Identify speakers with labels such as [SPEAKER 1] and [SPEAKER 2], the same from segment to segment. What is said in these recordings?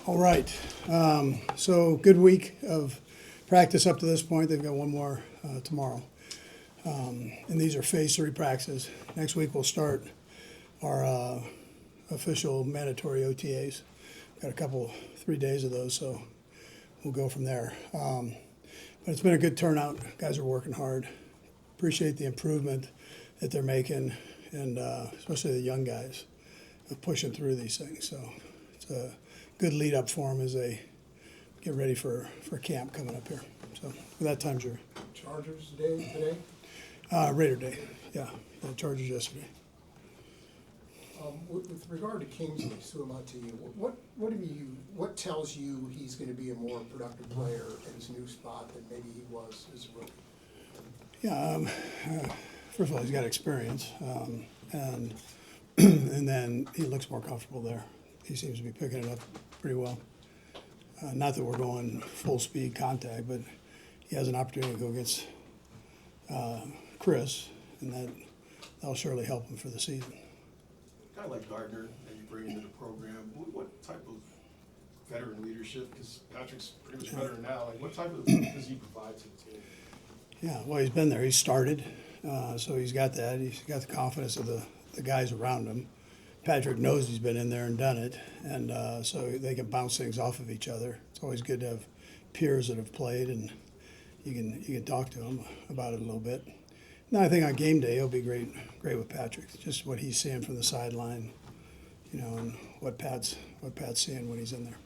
[SPEAKER 1] All right. So good week of practice up to this point. They've got one more tomorrow. And these are phase 3 practices. Next week we'll start our official mandatory OTAs. Got 3 days of those, so we'll go from there. But it's been a good turnout. Guys are working hard. Appreciate the improvement that they're making, and especially the young guys of pushing through these things. So it's a good lead up for them as they get ready for camp coming up here. So that time's your
[SPEAKER 2] Chargers day today?
[SPEAKER 1] Raider Day. Yeah, the Chargers yesterday.
[SPEAKER 2] With regard to Kingsley Suamataia, what tells you he's going to be a more productive player in his new spot than maybe he was as a rookie?
[SPEAKER 1] Yeah, first of all, he's got experience, and and then he looks more comfortable there. He seems to be picking it up pretty well. Not that we're going full speed contact, but he has an opportunity to go against Chris, and that'll surely help him for the season.
[SPEAKER 3] A guy like Gardner that you bring into the program, what type of veteran leadership, because Patrick's pretty much veteran now, like what type of does he provide to the team?
[SPEAKER 1] Yeah, well, he's been there. He's started, so he's got that. He's got the confidence of the guys around him. Patrick knows he's been in there and done it, and so they can bounce things off of each other. It's always good to have peers that have played, and you can talk to them about it a little bit. No, I think on game day he'll be great with Patrick. Just what he's seeing from the sideline, and what Pat's seeing when he's in there.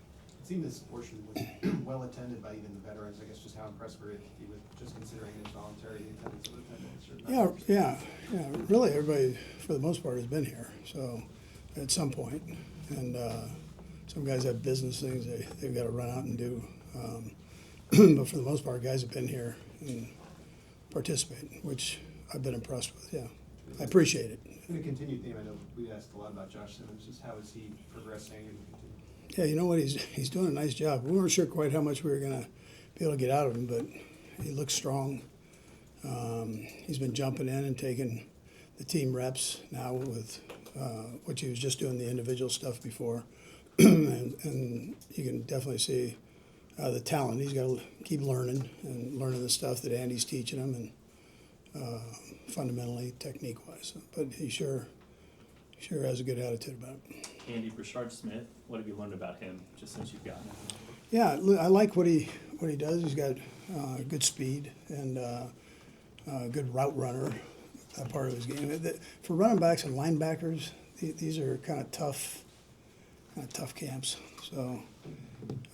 [SPEAKER 4] It seemed this portion was well attended by even the veterans. I guess just how impressed were you with just considering his voluntary attendance of attendance?
[SPEAKER 1] Yeah. Really, everybody for the most part has been here. So at some point, and some guys have business things they've got to run out and do. But for the most part, guys have been here and participating, which I've been impressed with. Yeah, I appreciate it.
[SPEAKER 4] In a continued theme, I know we asked a lot about Josh Simmons. Just how is he progressing and continuing?
[SPEAKER 1] Yeah, you know what? He's doing a nice job. We weren't sure quite how much we were going to be able to get out of him, but he looks strong. He's been jumping in and taking the team reps now with what he was just doing the individual stuff before, and you can definitely see the talent. He's got to keep learning the stuff that Andy's teaching him, and fundamentally, technique-wise. But he sure has a good attitude about it.
[SPEAKER 5] Andy, Brashard Smith, what have you learned about him just since you've gotten him?
[SPEAKER 1] Yeah, I like what he does. He's got good speed and good route runner. That part of his game. For running backs and linebackers, these are kind of tough camps. So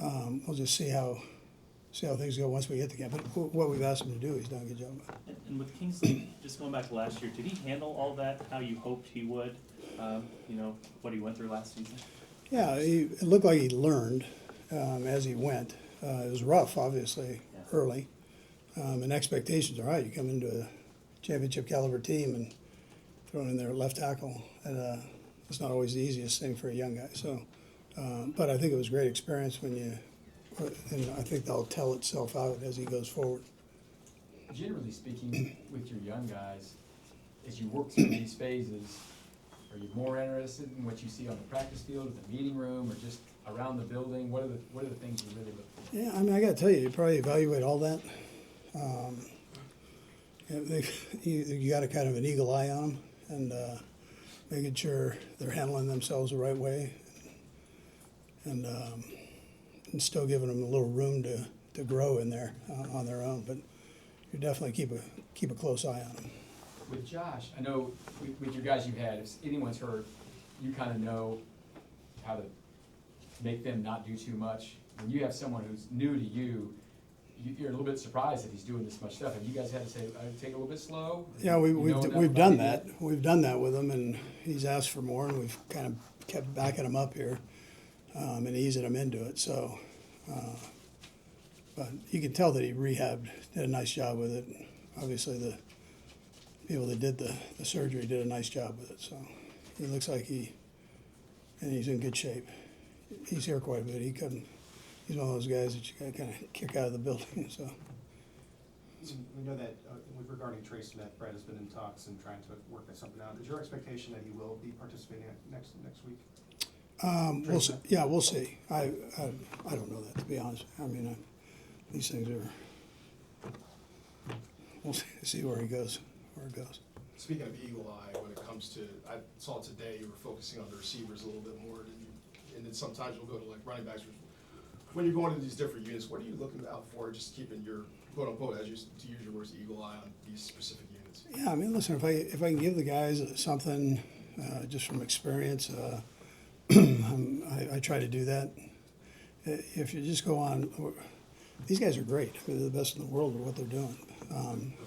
[SPEAKER 1] we'll just see how things go once we get to camp. But what we've asked him to do, he's done a good job.
[SPEAKER 5] And with Kingsley, just going back to last year, did he handle all that how you hoped he would? What he went through last season?
[SPEAKER 1] Yeah, it looked like he learned as he went. It was rough, obviously, early. And expectations are high. You come into a championship caliber team and thrown in there left tackle, and it's not always the easiest thing for a young guy. So, but I think it was a great experience and I think that'll tell itself out as he goes forward.
[SPEAKER 6] Generally speaking, with your young guys, as you work through these phases, are you more interested in what you see on the practice field, at the meeting room, or just around the building? What are the things you really look for?
[SPEAKER 1] Yeah, I mean, I got to tell you probably evaluate all that. You got a kind of an eagle eye on them, and making sure they're handling themselves the right way, and still giving them a little room to grow in there on their own. But you definitely keep a close eye on them.
[SPEAKER 6] With Josh, I know with your guys you've had, if anyone's hurt, you kind of know how to make them not do too much. When you have someone who's new to you, you're a little bit surprised that he's doing this much stuff. Have you guys had to say, take it a little bit slow?
[SPEAKER 1] Yeah, we've done that. We've done that with him, and he's asked for more, and we've kind of kept backing him up here and easing him into it. So, but you can tell that he did a nice job with it. Obviously, the people that did the surgery did a nice job with it. So he looks like he's in good shape. He's here quite a bit. He's one of those guys that you got to kind of kick out of the building. So
[SPEAKER 4] We know that regarding Trace Smith, Brett has been in talks and trying to work something out. Is your expectation that he will be participating next week?
[SPEAKER 1] We'll see. Yeah, we'll see. I don't know that, to be honest. I mean, these things are, we'll see where he goes,
[SPEAKER 3] Speaking of eagle eye, when it comes to, I saw today you were focusing on the receivers a little bit more, and then sometimes you'll go to like running backs. When you're going to these different units, what are you looking out for, just keeping your, quote unquote, as you to use your words, eagle eye on these specific units?
[SPEAKER 1] Yeah, I mean, listen, if I can give the guys something, just from experience, I try to do that. If you just go on, these guys are great. They're the best in the world at what they're doing.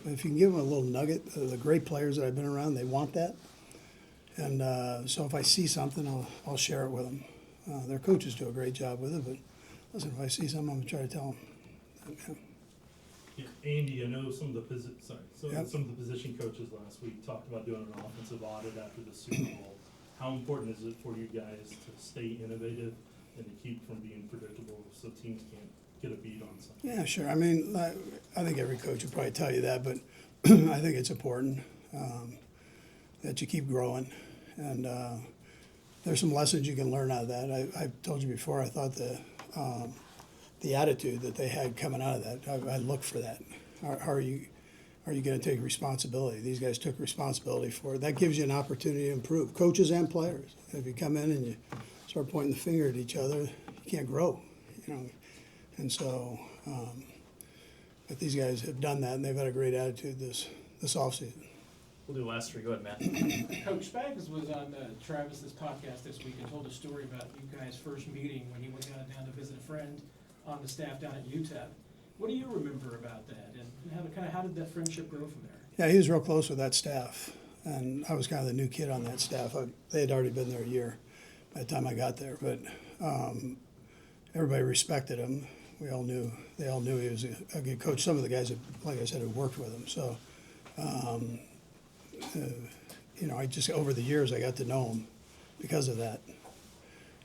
[SPEAKER 1] If you can give them a little nugget, the great players that I've been around, they want that. And so if I see something, I'll share it with them. Their coaches do a great job with it, but listen, if I see something, I'm gonna try to tell them. Yeah.
[SPEAKER 7] Yeah, Andy, I know some of the
[SPEAKER 1] Yep.
[SPEAKER 7] some of the position coaches last week talked about doing an offensive audit after the Super Bowl. How important is it for you guys to stay innovative and to keep from being predictable so teams can't get a beat on something?
[SPEAKER 1] Yeah, sure. I mean, I think every coach would probably tell you that, but I think it's important that you keep growing. And there's some lessons you can learn out of that. I've told you before, I thought the attitude that they had coming out of that, I look for that. How are you going to take responsibility? These guys took responsibility for it. That gives you an opportunity to improve, coaches and players. If you come in and you start pointing the finger at each other, you can't grow, you know. And so, but these guys have done that, and they've had a great attitude this offseason.
[SPEAKER 5] We'll do last three. Go ahead, Matt.
[SPEAKER 8] Coach Spags was on Travis's podcast this week and told a story about you guys' first meeting when he went down to visit a friend on the staff down at UTEP. What do you remember about that, and how did that friendship grow from there?
[SPEAKER 1] Yeah, he was real close with that staff, and I was kind of the new kid on that staff. They had already been there a year by the time I got there, but everybody respected him. They all knew he was a good coach. Some of the guys, that, like I said, had worked with him. So, you know, I just over the years I got to know him because of that.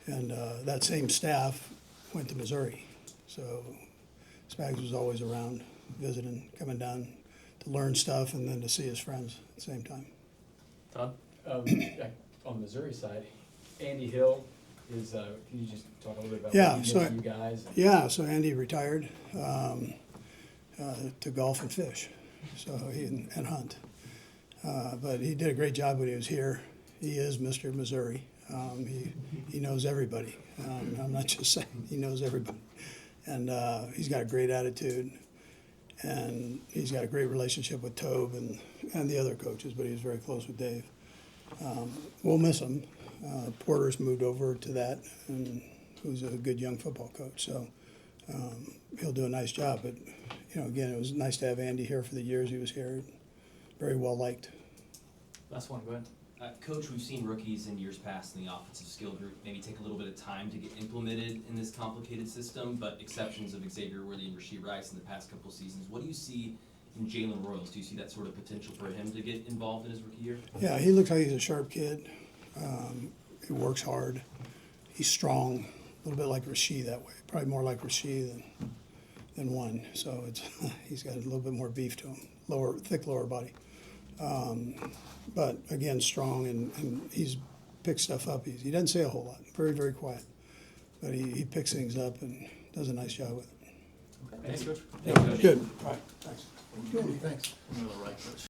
[SPEAKER 1] And that same staff went to Missouri, so Spags was always around, visiting, coming down to learn stuff, and then to see his friends at the same time.
[SPEAKER 5] Todd?
[SPEAKER 6] On the Missouri side, Andy Hill is, can you just talk a little bit about
[SPEAKER 1] Yeah,
[SPEAKER 6] what he
[SPEAKER 1] so
[SPEAKER 6] did for you guys?
[SPEAKER 1] Yeah, so Andy retired to golf and fish, so and hunt. But he did a great job when he was here. He is Mr. Missouri. He knows everybody. I'm not just saying, he knows everybody. And he's got a great attitude, and he's got a great relationship with Tobe and the other coaches, but he was very close with Dave. We'll miss him. Porter's moved over to that, and who's a good young football coach. So he'll do a nice job. But, you know, again, it was nice to have Andy here for the years he was here. Very well liked.
[SPEAKER 5] Last one. Go ahead.
[SPEAKER 9] Coach, we've seen rookies in years past in the offensive skill group maybe take a little bit of time to get implemented in this complicated system, but exceptions of Xavier Worthy and Rasheed Rice in the past couple seasons. What do you see in Jalen Royals? Do you see that sort of potential for him to get involved in his rookie year?
[SPEAKER 1] Yeah, he looks like he's a sharp kid. He works hard. He's strong, a little bit like Rasheed that way. Probably more like Rasheed than one. So he's got a little bit more beef to him, thick lower body. But again, strong, and he's picked stuff up. He doesn't say a whole lot. Very, very quiet. But he picks things up and does a nice job with it.
[SPEAKER 5] Thanks, Coach.
[SPEAKER 1] Good. All right. Thanks.
[SPEAKER 2] Thanks.
[SPEAKER 5] I'm gonna write, Coach.